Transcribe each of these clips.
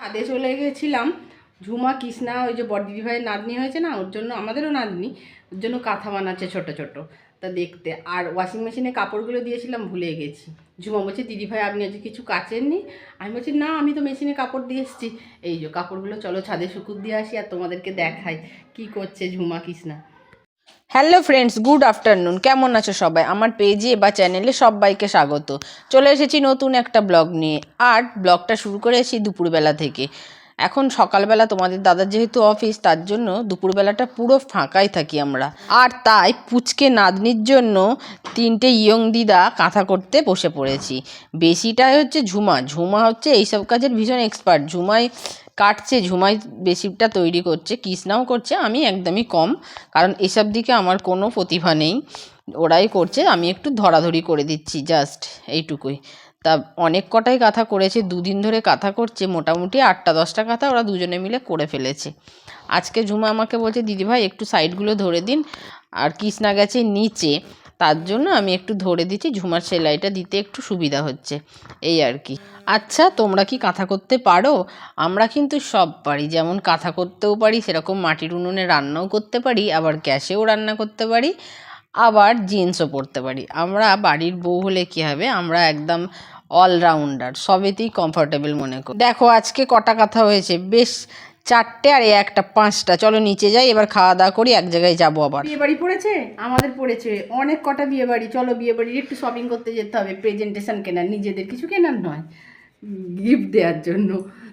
ছাদে চলে গেছিলাম। ঝুমা কৃষ্ণা ওই যে বড়দিদি ভাইয়ের নাতনি হয়েছে না, ওর জন্য, আমাদেরও নাতনি, ওর জন্য কাঁথা বানাচ্ছে ছোট ছোট, তা দেখতে। আর ওয়াশিং মেশিনে কাপড়গুলো দিয়েছিলাম, ভুলে গেছি। ঝুমা বলছে দিদি ভাই আপনি আজকে কিছু কাচেননি? আমি বলছি না, আমি তো মেশিনে কাপড় দিয়ে এসেছি। এই যে কাপড়গুলো চলো ছাদে শুকুর দিয়ে আসি আর তোমাদেরকে দেখাই কি করছে Jhuma Krishna. Hello friends, good afternoon. কেমন আছো সবাই? আমার পেজে বা চ্যানেলে সবাইকে স্বাগত। চলে এসেছি নতুন একটা ব্লগ নিয়ে। আর ব্লগটা শুরু করেছি দুপুরবেলা থেকে। এখন সকালবেলা তোমাদের দাদার যেহেতু অফিস, তার জন্য দুপুরবেলাটা পুরো ফাঁকাই থাকি আমরা। আর তাই পুচকে নাতনির জন্য 3টে ইয়ং দিদা কাঁথা করতে বসে পড়েছি। বেশিটাই হচ্ছে ঝুমা হচ্ছে এইসব কাজের ভীষণ এক্সপার্ট। ঝুমাই কাটছে, ঝুমাই বেশিটা তৈরি করছে, কৃষ্ণাও করছে, আমি একদমই কম, কারণ এসব দিকে আমার কোনো প্রতিভা নেই। ওরাই করছে, আমি একটু ধরাধরি করে দিচ্ছি, জাস্ট এইটুকুই। তা অনেক কটাই কাঁথা করেছে, 2 দিন ধরে কাঁথা করছে, মোটামুটি 8টা-10টা কাঁথা ওরা দুজনে মিলে করে ফেলেছে। আজকে ঝুমা আমাকে বলছে দিদিভাই একটু সাইডগুলো ধরে দিন, আর কৃষ্ণা গেছে নিচে, তার জন্য আমি একটু ধরে দিচ্ছি, ঝুমার সেলাইটা দিতে একটু সুবিধা হচ্ছে, এই আর কি। আচ্ছা, তোমরা কি কাঁথা করতে পারো? আমরা কিন্তু সব পারি, যেমন কাঁথা করতেও পারি, সেরকম মাটির উনুনে রান্নাও করতে পারি, আবার গ্যাসেও রান্না করতে পারি, আবার জিন্সও পরতে পারি। আমরা বাড়ির বউ হলে কী হবে, আমরা একদম অলরাউন্ডার, সবেতেই কমফর্টেবল মনে করি। দেখো আজকে কটা কাঁথা হয়েছে, বেশ 4টে, আর 1টা 5টা। চলো নিচে যাই, এবার খাওয়া দাওয়া করি, এক জায়গায় যাবো। আবার বিয়ে বাড়ি পড়েছে, আমাদের পড়েছে অনেক কটা বিয়ে বাড়ি। চলো বিয়ে বাড়ির একটু শপিং করতে যেতে হবে, প্রেজেন্টেশন কেনার, নিজেদের কিছু কেনার নয়, গিফট দেওয়ার জন্য।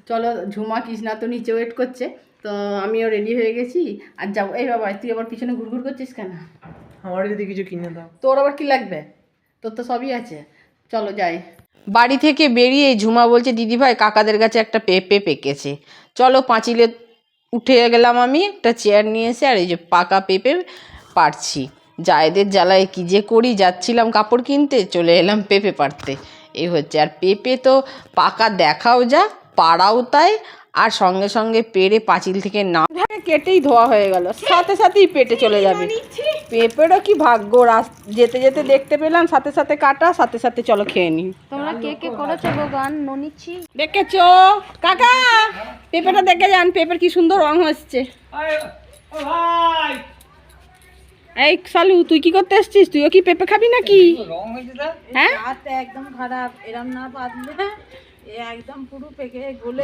চলো, ঝুমা কৃষ্ণা তো নিচে ওয়েট করছে, তো আমিও রেডি হয়ে গেছি আর যাবো। এই বাবা, তুই আবার পিছনে ঘুরঘুর করছিস কেন? আমার যদি কিছু কিনে দাও। তোর আবার কি লাগবে? তোর তো সবই আছে, চলো যাই। বাড়ি থেকে বেরিয়ে ঝুমা বলছে দিদিভাই কাকাদের কাছে একটা পেঁপে পেকেছে, চলো। পাঁচিলে উঠে গেলাম, আমি একটা চেয়ার নিয়ে এসে, আর এই যে পাকা পেঁপে পাড়ছি। জায়েদের জ্বালায় কী যে করি, যাচ্ছিলাম কাপড় কিনতে, চলে এলাম পেঁপে পাড়তে, এই হচ্ছে। আর পেঁপে তো পাকা দেখাও যা, পাড়াও তাই, আর সঙ্গে সঙ্গে পেড়ে পাঁচিল থেকে না কেটেই ধোয়া হয়ে গেল, সাথে সাথেই পেটে চলে যাবে। পেঁপেরও কি ভাগ্য, যেতে যেতে দেখতে পেলাম, সাথে সাথে কাটা, সাথে সাথে চলো খেয়ে নি। তোমরা কে কে করেছো গো গান? ননিচ্ছি দেখেছো কাকা? পেঁপেটা দেখে যান, পেঁপের কি সুন্দর রং হচ্ছে। এই সালু, তুই কি করতে এসছিস? তুইও কি পেঁপে খাবি নাকি? হ্যাঁ, একদম খারাপ, এরম না পাতলে একদম পুরো পেকে গলে।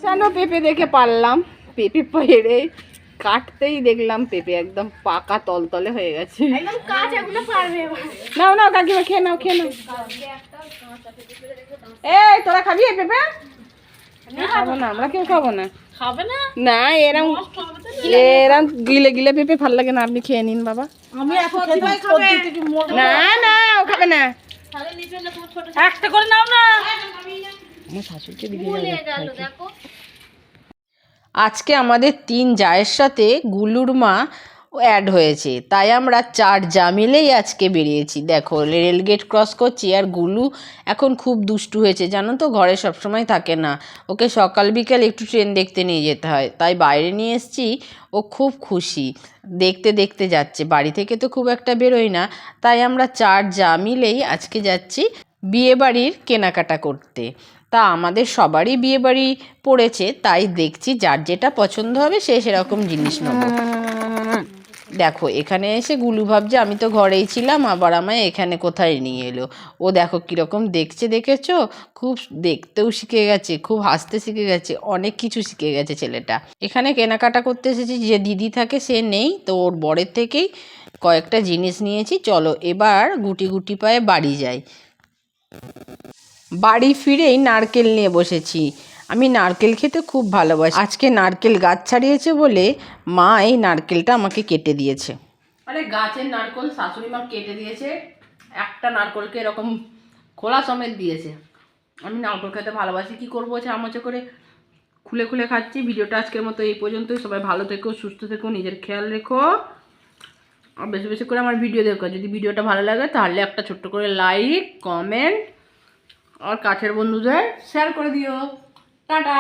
জানো পেঁপে দেখে পারলাম, পেঁপে পেড়ে কাটতেই দেখলাম পেঁপে একদম পাকা তলতলে হয়ে গেছে। একদম কাঁচা গুলো পারবে। নাও নাও কাকিমা, খেয়ে নাও খেয়ে নাও। এই তোরা খাবি এই পেঁপে? খাবো না, আমরা কেউ খাবো না। খাবে না? না, এরম এরম গিলে গিলে পেঁপে ভালো লাগে না, আপনি খেয়ে নিন বাবা। আমি এখন খাবে না না, ও খাবে না। একটা করে নাও না। আমার শাশুড়িকে দিকে গেল দেখো। আজকে আমাদের 3 জায়ের সাথে গুলুর মা অ্যাড হয়েছে, তাই আমরা 4 জা মিলেই আজকে বেরিয়েছি। দেখো রেলগেট ক্রস করছি, আর গুলু এখন খুব দুষ্টু হয়েছে জানো তো, ঘরে সবসময় থাকে না, ওকে সকাল বিকেল একটু ট্রেন দেখতে নিয়ে যেতে হয়, তাই বাইরে নিয়ে এসেছি। ও খুব খুশি, দেখতে দেখতে যাচ্ছে, বাড়ি থেকে তো খুব একটা বেরোই না, তাই আমরা 4 জা মিলেই আজকে যাচ্ছি বিয়েবাড়ির কেনাকাটা করতে। তা আমাদের সবারই বিয়ে বাড়ি পড়েছে, তাই দেখছি যার যেটা পছন্দ হবে সে সেরকম জিনিস নেব। দেখো এখানে এসে গুলু ভাবছে আমি তো ঘরেই ছিলাম, আবার আমায় এখানে কোথায় নিয়ে এলো। ও দেখো কীরকম দেখছে, দেখেছো? খুব দেখতেও শিখে গেছে, খুব হাসতে শিখে গেছে, অনেক কিছু শিখে গেছে ছেলেটা। এখানে কেনাকাটা করতে এসেছি, যে দিদি থাকে সে নেই, তো ওর বরের থেকেই কয়েকটা জিনিস নিয়েছি। চলো এবার গুটি গুটি পায়ে বাড়ি যাই। বাড়ি ফিরেই নারকেল নিয়ে বসেছি, আমি নারকেল খেতে খুব ভালোবাসি। আজকে নারকেল গাছ ছাড়িয়েছে বলে মা এই নারকেলটা আমাকে কেটে দিয়েছে। আরে গাছের নারকেল শাশুড়ি মা কেটে দিয়েছে, একটা নারকেলকে এরকম খোলা সমেত দিয়েছে। আমি নারকেল খেতে ভালোবাসি, কী করবো, চামচে করে খুলে খুলে খাচ্ছি। ভিডিওটা আজকের মতো এই পর্যন্তই। সবাই ভালো থেকো, সুস্থ থেকো, নিজের খেয়াল রেখো, আর বেশি বেশি করে আমার ভিডিও দেখো। যদি ভিডিওটা ভালো লাগে তাহলে একটা ছোট্ট করে লাইক, কমেন্ট আর কাছের বন্ধুদের শেয়ার করে দিও। টাটা।